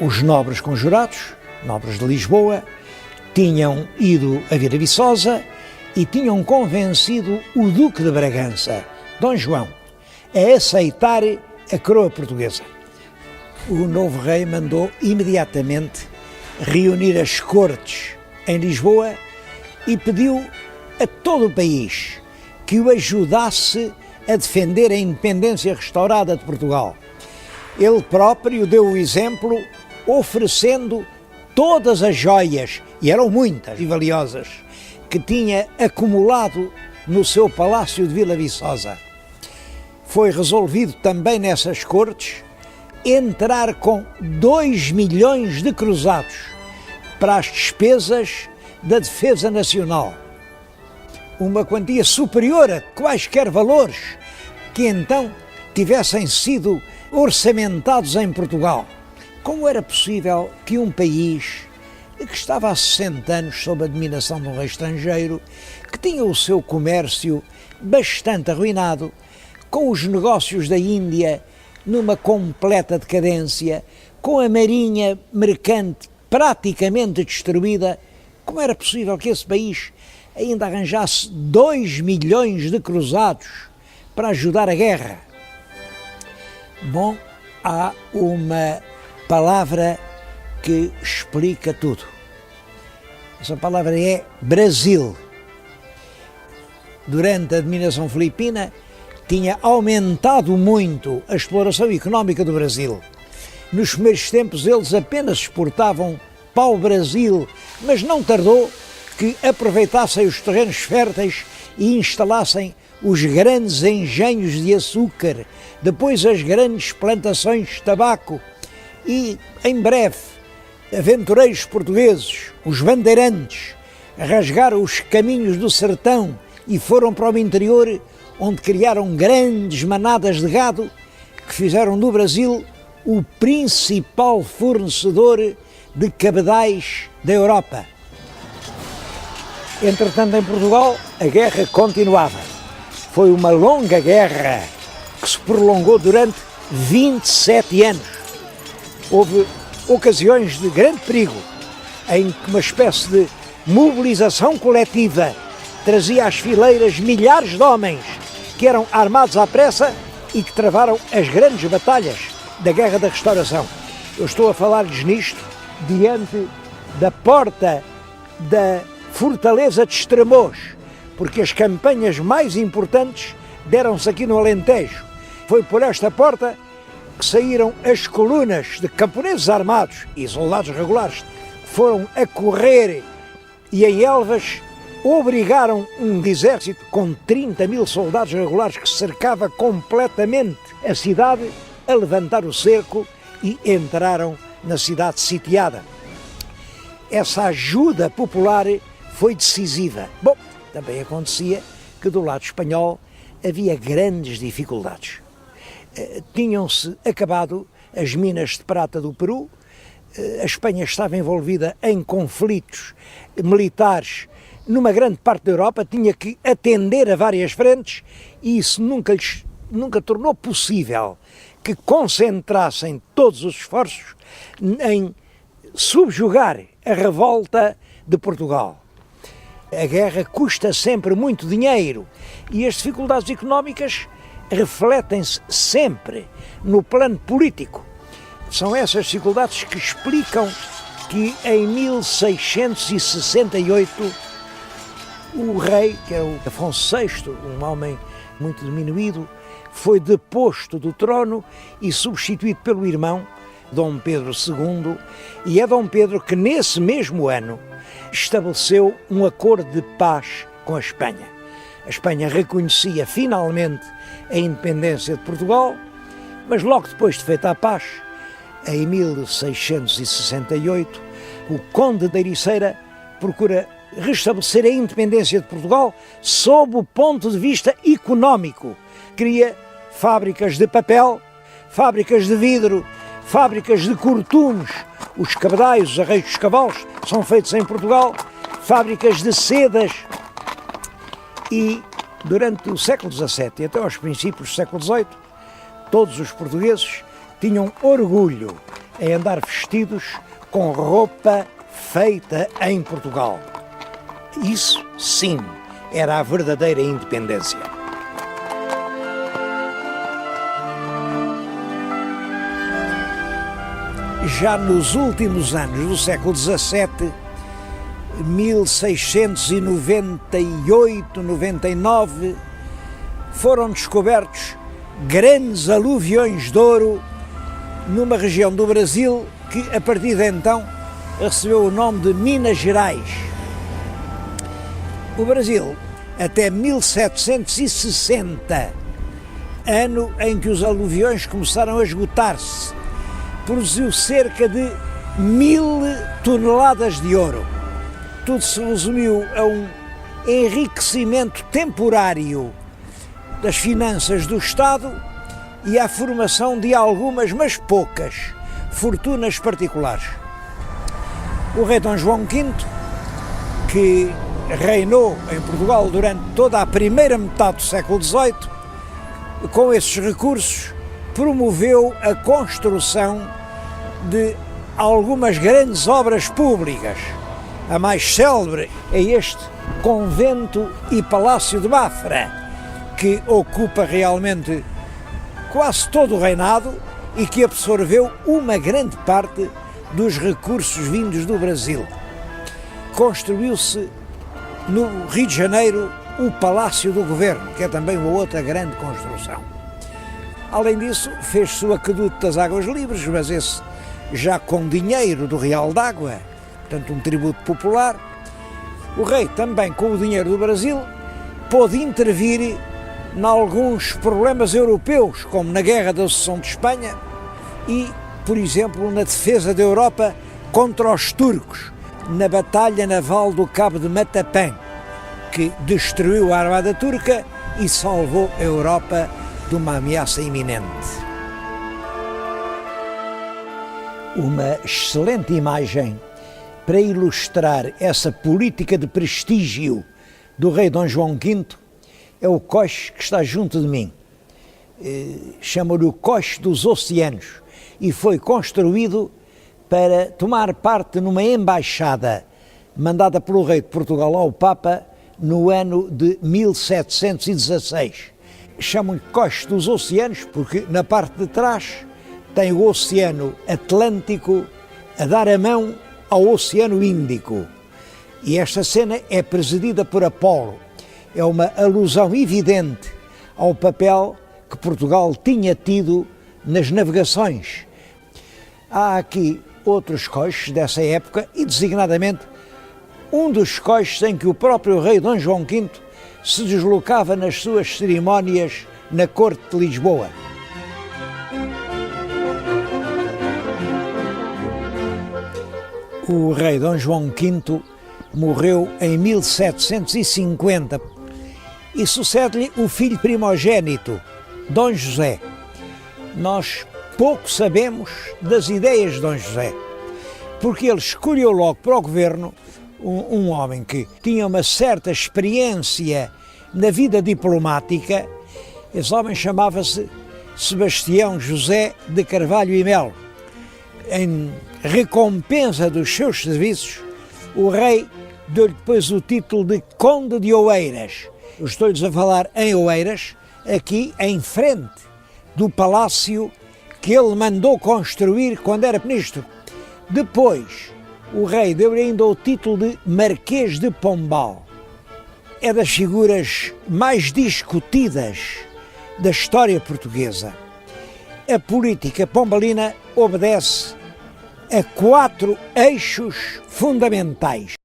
Os nobres conjurados, nobres de Lisboa, tinham ido a Vila Viçosa e tinham convencido o Duque de Bragança, Dom João, a aceitar a coroa portuguesa. O novo rei mandou imediatamente reunir as cortes em Lisboa e pediu a todo o país que o ajudasse a defender a independência restaurada de Portugal. Ele próprio deu o exemplo oferecendo todas as joias, e eram muitas e valiosas, que tinha acumulado no seu palácio de Vila Viçosa. Foi resolvido também nessas cortes entrar com 2 milhões de cruzados para as despesas da defesa nacional. Uma quantia superior a quaisquer valores que então tivessem sido orçamentados em Portugal. Como era possível que um país que estava há 60 anos sob a dominação de um rei estrangeiro, que tinha o seu comércio bastante arruinado, com os negócios da Índia numa completa decadência, com a marinha mercante praticamente destruída, como era possível que esse país ainda arranjasse 2 milhões de cruzados para ajudar a guerra? Bom, há uma palavra que explica tudo. Essa palavra é Brasil. Durante a dominação filipina, tinha aumentado muito a exploração económica do Brasil. Nos primeiros tempos eles apenas exportavam pau-brasil, mas não tardou que aproveitassem os terrenos férteis e instalassem os grandes engenhos de açúcar, depois as grandes plantações de tabaco e, em breve, aventureiros portugueses, os bandeirantes, rasgaram os caminhos do sertão e foram para o interior, onde criaram grandes manadas de gado que fizeram do Brasil o principal fornecedor de cabedais da Europa. Entretanto, em Portugal, a guerra continuava. Foi uma longa guerra que se prolongou durante 27 anos. Houve ocasiões de grande perigo, em que uma espécie de mobilização coletiva trazia às fileiras milhares de homens que eram armados à pressa e que travaram as grandes batalhas da Guerra da Restauração. Eu estou a falar-lhes nisto diante da porta da Fortaleza de Estremoz, porque as campanhas mais importantes deram-se aqui no Alentejo. Foi por esta porta que saíram as colunas de camponeses armados e soldados regulares, foram a correr e em Elvas obrigaram um exército com 30.000 soldados regulares que cercava completamente a cidade a levantar o cerco e entraram na cidade sitiada. Essa ajuda popular foi decisiva. Bom, também acontecia que do lado espanhol havia grandes dificuldades. Tinham-se acabado as minas de prata do Peru, a Espanha estava envolvida em conflitos militares numa grande parte da Europa, tinha que atender a várias frentes e isso nunca tornou possível que concentrassem todos os esforços em subjugar a revolta de Portugal. A guerra custa sempre muito dinheiro e as dificuldades económicas refletem-se sempre no plano político. São essas dificuldades que explicam que em 1668 o rei, que é o Afonso VI, um homem muito diminuído, foi deposto do trono e substituído pelo irmão, Dom Pedro II, e é Dom Pedro que nesse mesmo ano estabeleceu um acordo de paz com a Espanha. A Espanha reconhecia finalmente a independência de Portugal, mas logo depois de feita a paz, em 1668, o Conde da Ericeira procura restabelecer a independência de Portugal sob o ponto de vista económico. Cria fábricas de papel, fábricas de vidro, fábricas de cortumes, os cabedais, os arreios dos cavalos são feitos em Portugal, fábricas de sedas e durante o século XVII e até aos princípios do século XVIII, todos os portugueses tinham orgulho em andar vestidos com roupa feita em Portugal. Isso, sim, era a verdadeira independência. Já nos últimos anos do século XVII, 1698-99, foram descobertos grandes aluviões de ouro numa região do Brasil que, a partir de então, recebeu o nome de Minas Gerais. O Brasil, até 1760, ano em que os aluviões começaram a esgotar-se, produziu cerca de 1000 toneladas de ouro. Tudo se resumiu a um enriquecimento temporário das finanças do Estado e à formação de algumas, mas poucas, fortunas particulares. O rei Dom João V, que reinou em Portugal durante toda a primeira metade do século XVIII, com esses recursos, promoveu a construção de algumas grandes obras públicas. A mais célebre é este convento e palácio de Mafra, que ocupa realmente quase todo o reinado e que absorveu uma grande parte dos recursos vindos do Brasil. Construiu-se no Rio de Janeiro o Palácio do Governo, que é também uma outra grande construção. Além disso, fez-se o Aqueduto das Águas Livres, mas esse já com dinheiro do Real d'Água, portanto um tributo popular. O rei também, com o dinheiro do Brasil, pôde intervir em alguns problemas europeus, como na Guerra da Sucessão de Espanha e, por exemplo, na defesa da Europa contra os turcos, na Batalha Naval do Cabo de Matapã, que destruiu a armada turca e salvou a Europa de uma ameaça iminente. Uma excelente imagem para ilustrar essa política de prestígio do rei Dom João V é o coche que está junto de mim. Chama-lhe o Coche dos Oceanos e foi construído para tomar parte numa embaixada mandada pelo rei de Portugal ao Papa no ano de 1716. Chamam-lhe Coche dos Oceanos porque na parte de trás tem o Oceano Atlântico a dar a mão ao Oceano Índico. E esta cena é presidida por Apolo. É uma alusão evidente ao papel que Portugal tinha tido nas navegações. Há aqui outros coches dessa época e, designadamente, um dos coches em que o próprio rei Dom João V se deslocava nas suas cerimónias na corte de Lisboa. O rei Dom João V morreu em 1750 e sucede-lhe o filho primogênito, Dom José. Nós pouco sabemos das ideias de Dom José, porque ele escolheu logo para o governo um homem que tinha uma certa experiência na vida diplomática. Esse homem chamava-se Sebastião José de Carvalho e Melo. Em recompensa dos seus serviços, o rei deu-lhe depois o título de Conde de Oeiras. Eu estou-lhes a falar em Oeiras, aqui em frente do palácio que ele mandou construir quando era ministro. Depois, o rei deu-lhe ainda o título de Marquês de Pombal. É das figuras mais discutidas da história portuguesa. A política pombalina obedece a 4 eixos fundamentais.